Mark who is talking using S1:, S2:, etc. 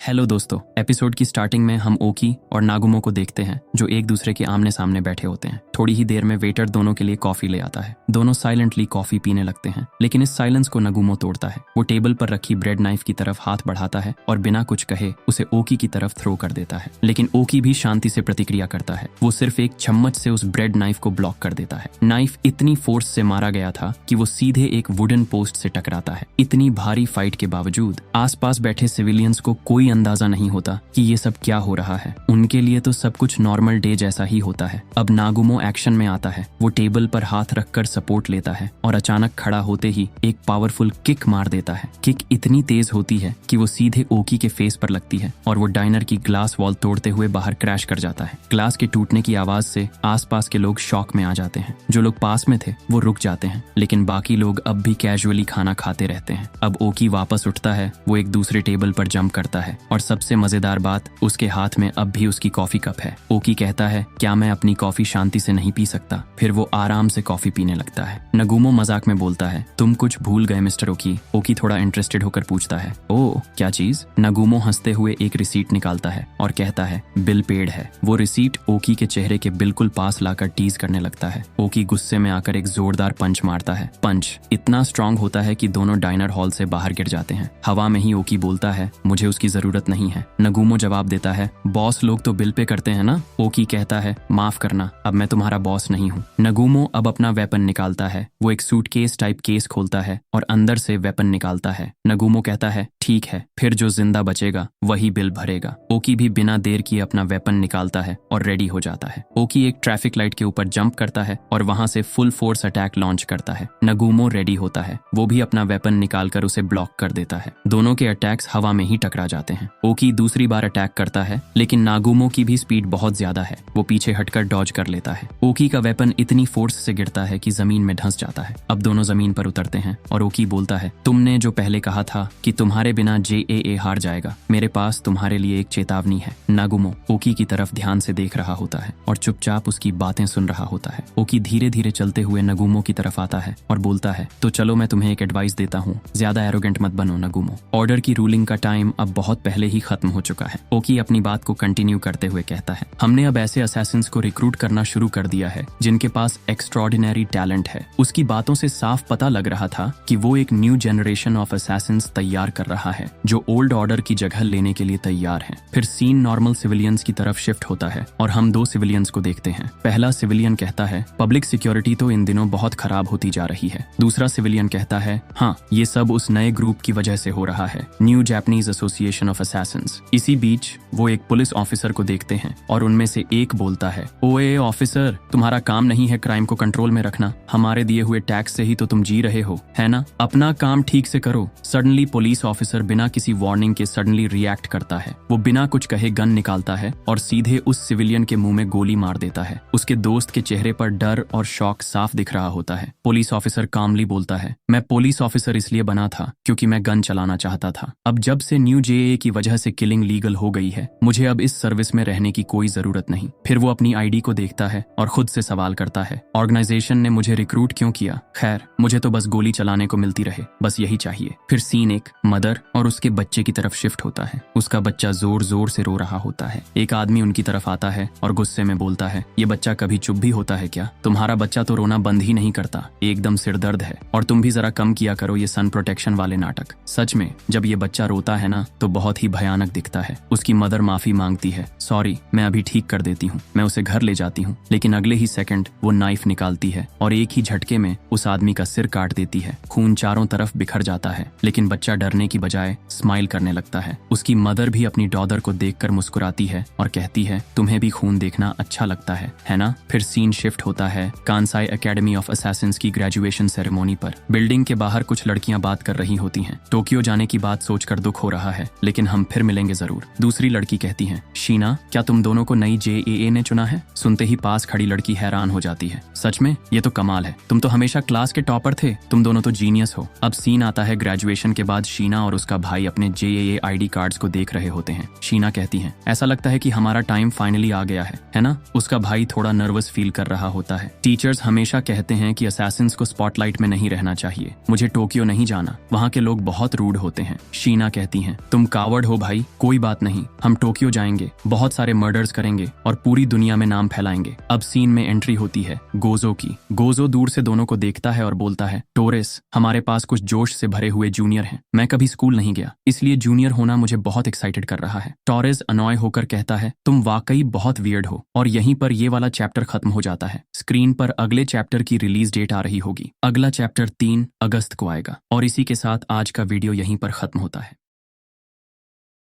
S1: Hello दोस्तों, episode की starting में हम ओकी और नागुमो को देखते हैं जो एक दूसरे के आमने सामने बैठे होते हैं। थोड़ी ही देर में वेटर दोनों के लिए कॉफी ले आता है। दोनों साइलेंटली कॉफी पीने लगते हैं, लेकिन इस साइलेंस को नागुमो तोड़ता है। वो टेबल पर रखी ब्रेड नाइफ की तरफ हाथ बढ़ाता है और बिना कुछ कहे उसे ओकी की तरफ थ्रो कर देता है। लेकिन ओकी भी शांति से प्रतिक्रिया करता है। वो सिर्फ एक चम्मच से उस ब्रेड नाइफ को ब्लॉक कर देता है। नाइफ इतनी फोर्स से मारा गया था कि वो सीधे एक वुडन पोस्ट से टकराता है। इतनी भारी फाइट के बावजूद आसपास बैठे सिविलियंस को कोई अंदाजा नहीं होता कि ये सब क्या हो रहा है। उनके लिए तो सब कुछ नॉर्मल डे जैसा ही होता है। अब नागुमो एक्शन में आता है। वो टेबल पर हाथ रखकर सपोर्ट लेता है और अचानक खड़ा होते ही एक पावरफुल किक मार देता है। किक इतनी तेज होती है कि वो सीधे ओकी के फेस पर लगती है और वो डाइनर की ग्लास वॉल तोड़ते हुए बाहर क्रैश कर जाता है। ग्लास के टूटने की आवाज से आसपास के लोग शॉक में आ जाते हैं। जो लोग पास में थे वो रुक जाते हैं, लेकिन बाकी लोग अब भी कैजुअली खाना खाते रहते हैं। अब ओकी वापस उठता है। वो एक दूसरे टेबल पर जंप करता है और सबसे मजेदार बात, उसके हाथ में अब भी उसकी कॉफी कप है। ओकी कहता है, क्या मैं अपनी कॉफी शांति से नहीं पी सकता? फिर वो आराम से कॉफी पीने लगता है। नागुमो मजाक में बोलता है, तुम कुछ भूल गए मिस्टर ओकी। ओकी थोड़ा इंटरेस्टेड होकर पूछता है, ओह क्या चीज? नागुमो हंसते हुए एक रिसीट निकालता है और कहता है, बिल पेड है। वो रिसीट ओकी के चेहरे के बिल्कुल पास लाकर टीज करने लगता है। ओकी गुस्से में आकर एक जोरदार पंच मारता है। पंच इतना स्ट्रांग होता है कि दोनों डाइनर हॉल से बाहर गिर जाते हैं। हवा में ही ओकी बोलता है, मुझे उसकी जरूरत नहीं है। नागुमो जवाब देता है, बॉस लोग तो बिल पे करते हैं ना? ओकी कहता है, माफ करना, अब मैं तुम्हारा बॉस नहीं हूँ। नागुमो अब अपना वेपन निकालता है। वो एक सूटकेस टाइप केस खोलता है और अंदर से वेपन निकालता है। नागुमो कहता है, ठीक है, फिर जो जिंदा बचेगा वही बिल भरेगा। ओकी भी बिना देर किए अपना वेपन निकालता है और रेडी हो जाता है। ओकी एक ट्रैफिक लाइट के ऊपर जंप करता है और वहां से फुल फोर्स अटैक लॉन्च करता है। नागुमो रेडी होता है। वो भी अपना वेपन निकालकर उसे ब्लॉक कर देता है। दोनों के अटैक्स हवा में ही टकरा जाते हैं। ओकी दूसरी बार अटैक करता है, लेकिन नागुमो की भी स्पीड बहुत ज्यादा है। वो पीछे हटकर डॉज कर लेता है। ओकी का वेपन इतनी फोर्स से गिरता है कि जमीन में धंस जाता है। अब दोनों जमीन पर उतरते हैं और ओकी बोलता है, तुमने जो पहले कहा था कि तुम्हारे बिना JAA हार जाएगा, मेरे पास तुम्हारे लिए एक चेतावनी है। नागुमो ओकी की तरफ ध्यान से देख रहा होता है और चुपचाप उसकी बातें सुन रहा होता है। ओकी धीरे धीरे चलते हुए नागुमो की तरफ आता है और बोलता है, तो चलो मैं तुम्हें एक एडवाइस देता हूँ, ज्यादा एरोगेंट मत बनो नागुमो। ऑर्डर की रूलिंग का टाइम अब बहुत पहले ही खत्म हो चुका है। ओकी अपनी बात को कंटिन्यू करते हुए कहता है, हमने अब ऐसे असैसिन्स को रिक्रूट करना शुरू कर दिया है जिनके पास एक्स्ट्रॉर्डिनरी टैलेंट है। उसकी बातों से साफ पता लग रहा था कि वो एक न्यू जनरेशन ऑफ असैसिन्स तैयार कर रहा है जो ओल्ड ऑर्डर की जगह लेने के लिए तैयार हैं। फिर सीन नॉर्मल सिविलियंस की तरफ शिफ्ट होता है और हम दो सिविलियंस को देखते हैं। पहला सिविलियन कहता है, पब्लिक सिक्योरिटी तो इन दिनों बहुत खराब होती जा रही है। दूसरा सिविलियन कहता है, हाँ ये सब उस नए ग्रुप की वजह से हो रहा है, new Japanese association of Assassin's. इसी बीच वो एक पुलिस ऑफिसर को देखते हैं और उनमें से एक बोलता है, ओए ऑफिसर, तुम्हारा काम नहीं है क्राइम को कंट्रोल में रखना? हमारे दिए हुए टैक्स से ही तो तुम जी रहे हो, है ना? अपना काम ठीक से करो। सडनली पुलिस ऑफिसर बिना किसी वार्निंग के सडनली रिएक्ट करता है। वो बिना कुछ कहे गन निकालता है और सीधे उस सिविलियन के मुंह में गोली मार देता है। उसके दोस्त के चेहरे पर डर और शॉक साफ दिख रहा होता है। पुलिस ऑफिसर कामली बोलता है, मैं पुलिस ऑफिसर इसलिए बना था क्योंकि मैं गन चलाना चाहता था। अब जब से न्यू JAA की वजह से किलिंग लीगल हो गई है, मुझे अब इस सर्विस में रहने की कोई जरूरत नहीं। फिर वो अपनी ID को देखता है और खुद से सवाल करता है, ऑर्गेनाइजेशन ने मुझे रिक्रूट क्यों किया? खैर, मुझे तो बस गोली चलाने को मिलती रहे, बस यही चाहिए। फिर सीन एक मदर और उसके बच्चे की तरफ शिफ्ट होता है। उसका बच्चा जोर जोर से रो रहा होता है। एक आदमी उनकी तरफ आता है और गुस्से में बोलता है, ये बच्चा कभी चुप भी होता है क्या? तुम्हारा बच्चा तो रोना बंद ही नहीं करता, एकदम सिरदर्द है। और तुम भी जरा कम किया करो ये सन प्रोटेक्शन वाले नाटक। सच में जब ये बच्चा रोता है ना तो बहुत ही भयानक दिखता है। उसकी मदर माफी मांगती है, सॉरी मैं अभी ठीक कर देती हूँ। मैं उसे घर ले जाती हूँ। लेकिन अगले ही सेकंड वो नाइफ निकालती है और एक ही झटके में उस आदमी का सिर काट देती है। खून चारों तरफ बिखर जाता है, लेकिन बच्चा डरने की बजाय स्माइल करने लगता है। उसकी मदर भी अपनी डॉटर को देखकर मुस्कुराती है और कहती है, तुम्हें भी खून देखना अच्छा लगता है ना? फिर सीन शिफ्ट होता है कांसाई एकेडमी ऑफ असैसिन्स की ग्रेजुएशन सेरेमोनी पर। बिल्डिंग के बाहर कुछ लड़कियां बात कर रही होती हैं। टोक्यो जाने की बात सोचकर दुख हो रहा है, लेकिन हम फिर मिलेंगे जरूर। दूसरी लड़की कहती है, शीना, क्या तुम दोनों को नई JAA ने चुना है? सुनते ही पास खड़ी लड़की हैरान हो जाती है, सच में? ये तो कमाल है, तुम तो हमेशा क्लास के टॉपर थे, तुम दोनों तो जीनियस हो। अब सीन आता है ग्रेजुएशन के बाद शीना और उसका भाई अपने JAA ID कार्ड्स को देख रहे होते हैं। शीना कहती है, ऐसा लगता है कि हमारा टाइम फाइनली आ गया है ना? उसका भाई थोड़ा नर्वस फील कर रहा होता है। टीचर्स हमेशा कहते हैं कि असैसिन्स को स्पॉटलाइट में नहीं रहना चाहिए। मुझे टोक्यो नहीं जाना, वहाँ के लोग बहुत रूड होते हैं। शीना कहती है, तुम कावा कावर्ड हो भाई, कोई बात नहीं, हम टोक्यो जाएंगे, बहुत सारे मर्डर्स करेंगे और पूरी दुनिया में नाम फैलाएंगे। अब सीन में एंट्री होती है गोजो की। गोजो दूर से दोनों को देखता है और बोलता है, टोरेस, हमारे पास कुछ जोश से भरे हुए जूनियर हैं। मैं कभी स्कूल नहीं गया, इसलिए जूनियर होना मुझे बहुत एक्साइटेड कर रहा है। टोरेस अनॉय होकर कहता है, तुम वाकई बहुत वियर्ड हो। और यहीं पर ये वाला चैप्टर खत्म हो जाता है। स्क्रीन पर अगले चैप्टर की रिलीज डेट आ रही होगी। अगला चैप्टर 3 अगस्त को आएगा। और इसी के साथ आज का वीडियो यहीं पर खत्म होता है।